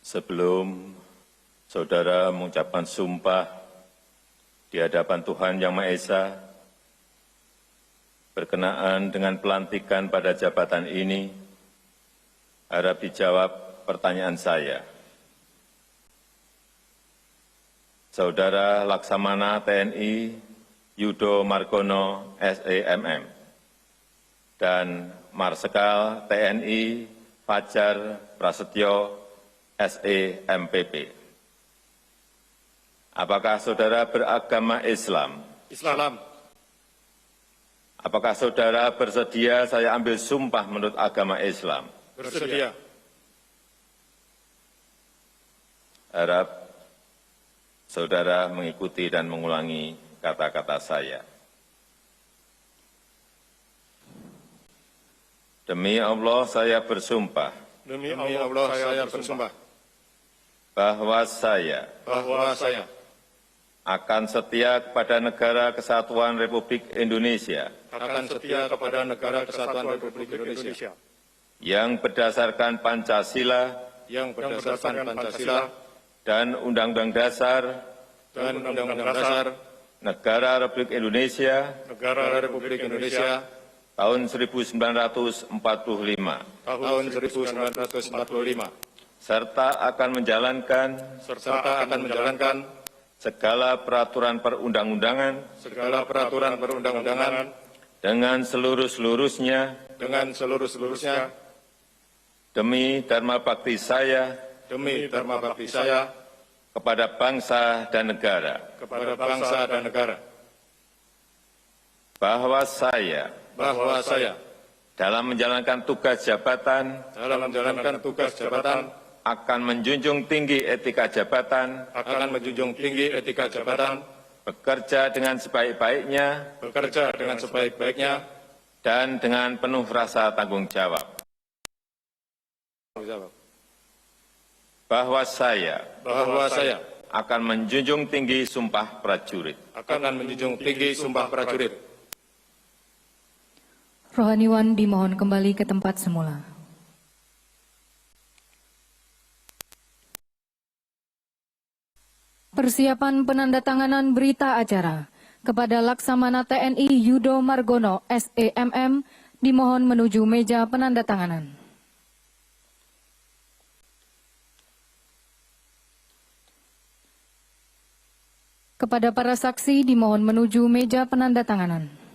Sebelum saudara mengucapkan sumpah di hadapan Tuhan Yang Maha Esa, berkenaan dengan pelantikan pada jabatan ini, harap dijawab pertanyaan saya. Saudara Laksamana TNI Yudo Margono SEMM dan Marsikal TNI Fajar Prasetyo SEMPP. Apakah saudara beragama Islam? Islam. Apakah saudara bersedia saya ambil sumpah menurut agama Islam? Bersedia. Harap saudara mengikuti dan mengulangi kata-kata saya. Demi Allah saya bersumpah Demi Allah saya bersumpah bahwa saya akan setia kepada Negara Kesatuan Republik Indonesia akan setia kepada Negara Kesatuan Republik Indonesia yang berdasarkan Pancasila dan Undang-Undang Dasar Negara Republik Indonesia tahun 1945 serta akan menjalankan segala peraturan perundang-undangan dengan seluruh-seluruhnya demi dharma bakti saya kepada bangsa dan negara, bahwa saya dalam menjalankan tugas jabatan akan menjunjung tinggi etika jabatan, bekerja dengan sebaik-baiknya, dan dengan penuh rasa tanggung jawab. Bahwa saya akan menjunjung tinggi sumpah prajurit. Rohaniwan dimohon kembali ke tempat semula. Persiapan penandatanganan berita acara kepada Laksamana TNI Yudo Margono SEMM dimohon menuju meja penandatanganan. Kepada para saksi dimohon menuju meja penandatanganan.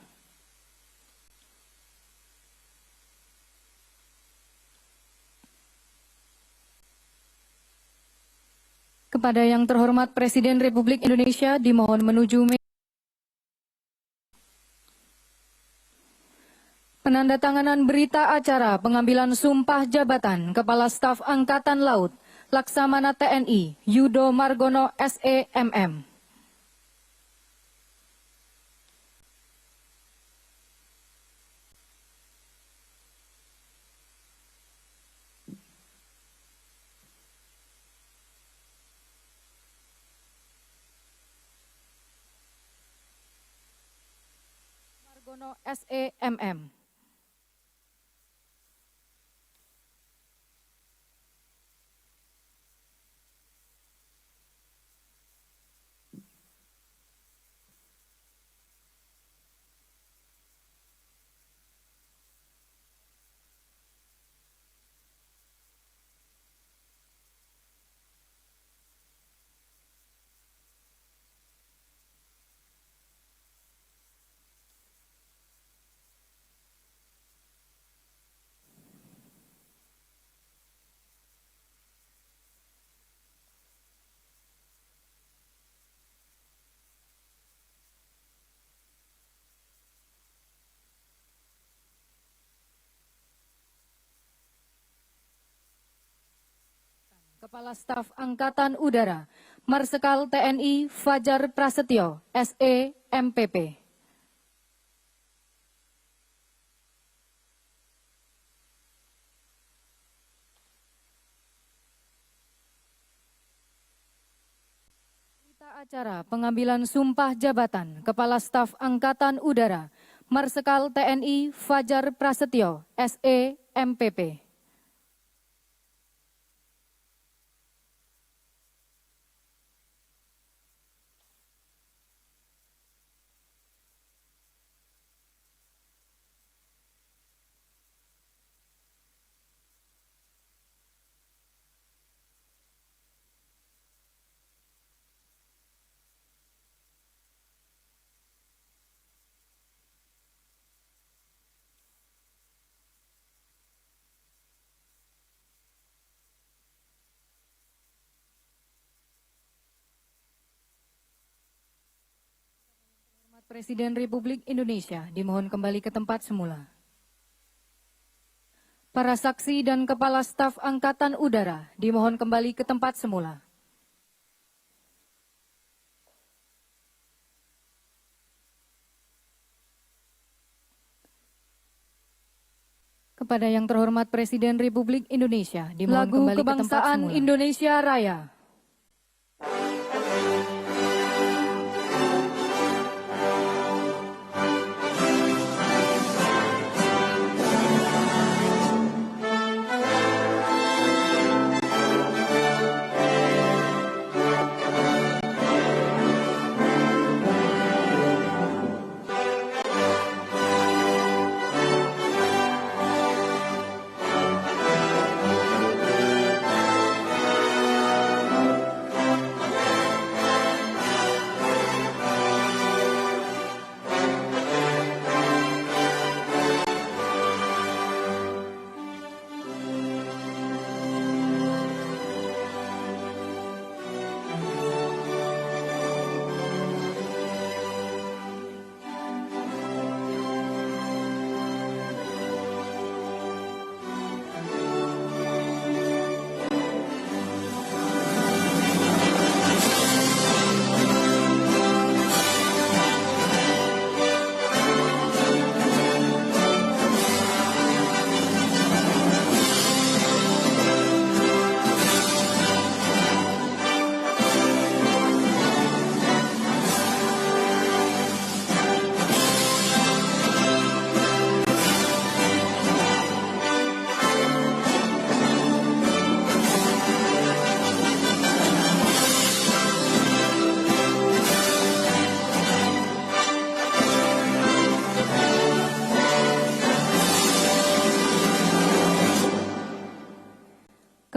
Kepada yang terhormat Presiden Republik Indonesia dimohon menuju meja penandatanganan berita acara pengambilan sumpah jabatan Kepala Staf Angkatan Laut Laksamana TNI Yudo Margono SEMM. Margono SEMM. Kepala Staf Angkatan Udara, Marsikal TNI Fajar Prasetyo, SEMPP. Berita acara pengambilan sumpah jabatan Kepala Staf Angkatan Udara, Marsikal TNI Fajar Prasetyo, SEMPP. Presiden Republik Indonesia dimohon kembali ke tempat semula. Para saksi dan Kepala Staf Angkatan Udara dimohon kembali ke tempat semula. Kepada yang terhormat Presiden Republik Indonesia dimohon Lagu kembali ke tempat Kebangsaan semula. Indonesia Raya.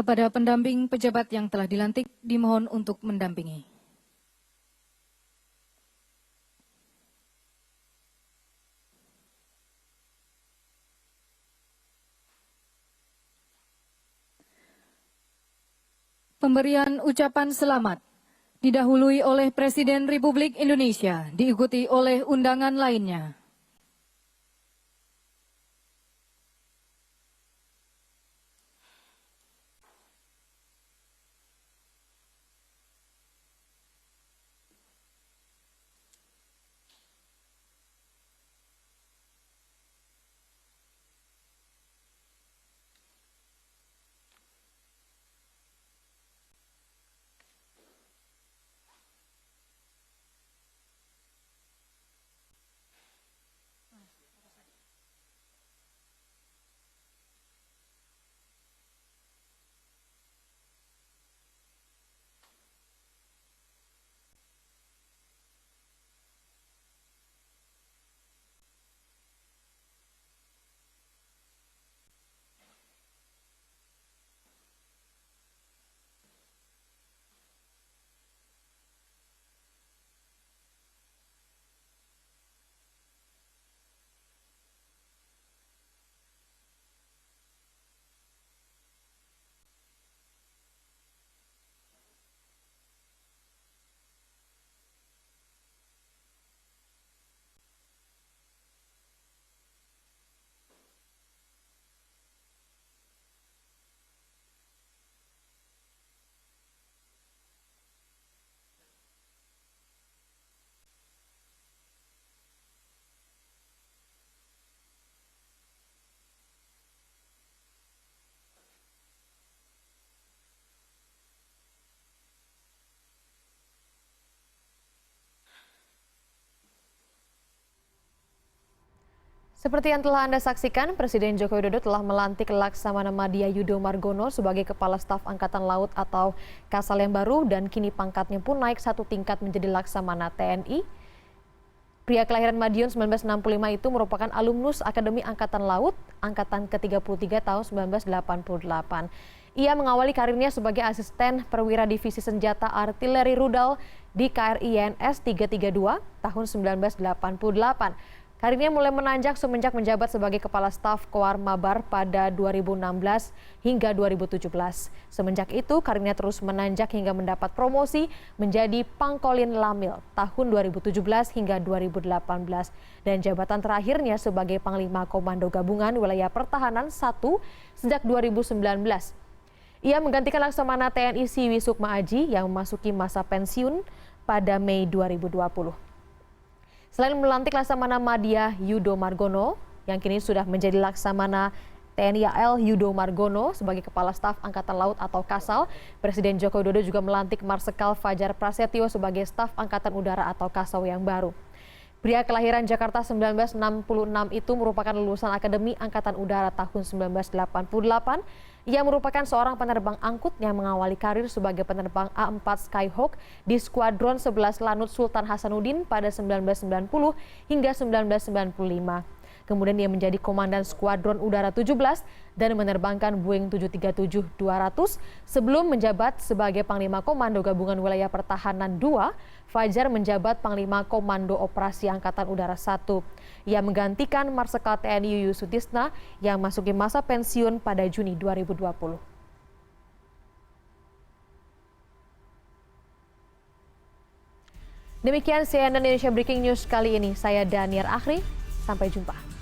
Kepada pendamping pejabat yang telah dilantik dimohon untuk mendampingi. Pemberian ucapan selamat didahului oleh Presiden Republik Indonesia, diikuti oleh undangan lainnya. Seperti yang telah Anda saksikan, Presiden Joko Widodo telah melantik Laksamana Madya Yudo Margono sebagai Kepala Staf Angkatan Laut atau Kasal yang baru dan kini pangkatnya pun naik satu tingkat menjadi Laksamana TNI. Pria kelahiran Madiun 1965 itu merupakan alumnus Akademi Angkatan Laut Angkatan ke-33 tahun 1988. Ia mengawali karirnya sebagai asisten perwira divisi senjata artileri rudal di KRI YNS 332 tahun 1988. Karirnya mulai menanjak semenjak menjabat sebagai Kepala Staf Koarmabar pada 2016 hingga 2017. Semenjak itu, karirnya terus menanjak hingga mendapat promosi menjadi Pangkolin Lamil tahun 2017 hingga 2018. Dan jabatan terakhirnya sebagai Panglima Komando Gabungan Wilayah Pertahanan 1 sejak 2019. Ia menggantikan Laksamana TNI Siwi Sukma Aji yang memasuki masa pensiun pada Mei 2020. Selain melantik Laksamana Madya Yudo Margono, yang kini sudah menjadi Laksamana TNI AL Yudo Margono sebagai Kepala Staf Angkatan Laut atau Kasal, Presiden Joko Widodo juga melantik Marsikal Fajar Prasetyo sebagai Staf Angkatan Udara atau Kasau yang baru. Pria kelahiran Jakarta 1966 itu merupakan lulusan Akademi Angkatan Udara tahun 1988. Ia merupakan seorang penerbang angkut yang mengawali karir sebagai penerbang A4 Skyhawk di Skuadron 11 Lanut Sultan Hasanuddin pada 1990 hingga 1995. Kemudian ia menjadi Komandan Skuadron Udara 17 dan menerbangkan Boeing 737-200 sebelum menjabat sebagai Panglima Komando Gabungan Wilayah Pertahanan 2. Fajar menjabat Panglima Komando Operasi Angkatan Udara 1. Ia menggantikan Marsikal TNI Yuyus Sutisna yang masuki masa pensiun pada Juni 2020. Demikian CNN Indonesia Breaking News kali ini. Saya Daniar Akhri, sampai jumpa.